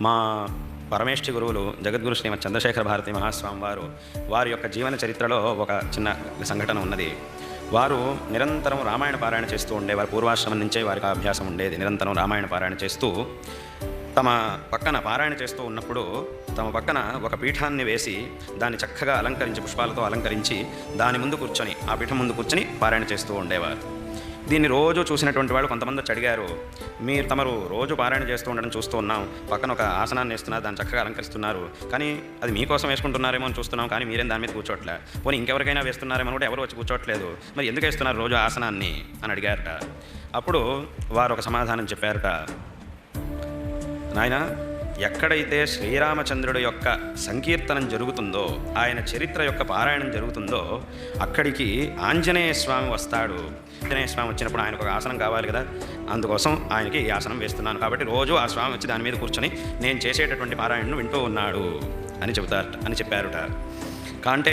మా పరమేష్ఠి గురువులు జగద్గురు శ్రీమద్ చంద్రశేఖర భారతి మహాస్వామి వారి యొక్క జీవన చరిత్రలో ఒక చిన్న సంఘటన ఉన్నది. వారు నిరంతరం రామాయణ పారాయణ చేస్తూ ఉండేవారు. పూర్వాశ్రమం నుంచే వారికి అభ్యాసం ఉండేది. నిరంతరం రామాయణ పారాయణ చేస్తూ తమ పక్కన పారాయణ చేస్తూ ఉన్నప్పుడు తమ పక్కన ఒక పీఠాన్ని వేసి దాన్ని చక్కగా అలంకరించి, పుష్పాలతో అలంకరించి దాని ముందు కూర్చొని, ఆ పీఠం ముందు కూర్చొని పారాయణ చేస్తూ ఉండేవారు. దీన్ని రోజు చూసినటువంటి వాళ్ళు కొంతమంది వచ్చి అడిగారు, తమరు రోజు పారాయణ చేస్తూ ఉండడం చూస్తూ ఉన్నాం, పక్కన ఒక ఆసనాన్ని వేస్తున్నారు, దాన్ని చక్కగా అలంకరిస్తున్నారు, కానీ అది మీకోసం వేసుకుంటున్నారేమో అని చూస్తున్నాం, కానీ మీరేం దాని మీద కూర్చోట్లే, పోనీ ఇంకెవరికైనా వేస్తున్నారేమో కూడా ఎవరు వచ్చి కూర్చోట్లేదు, మరి ఎందుకు వేస్తున్నారు రోజు ఆసనాన్ని అని అడిగారట. అప్పుడు వారు ఒక సమాధానం చెప్పారట, నాయన, ఎక్కడైతే శ్రీరామచంద్రుడి యొక్క సంకీర్తనం జరుగుతుందో, ఆయన చరిత్ర యొక్క పారాయణం జరుగుతుందో, అక్కడికి ఆంజనేయ స్వామి వస్తాడు. ఆంజనేయ స్వామి వచ్చినప్పుడు ఆయనకు ఒక ఆసనం కావాలి కదా, అందుకోసం ఆయనకి ఈ ఆసనం వేస్తున్నాను, కాబట్టి రోజు ఆ స్వామి వచ్చి దాని మీద కూర్చొని నేను చేసేటటువంటి పారాయణను వింటూ ఉన్నాడు అని చెప్పారట. కాంటే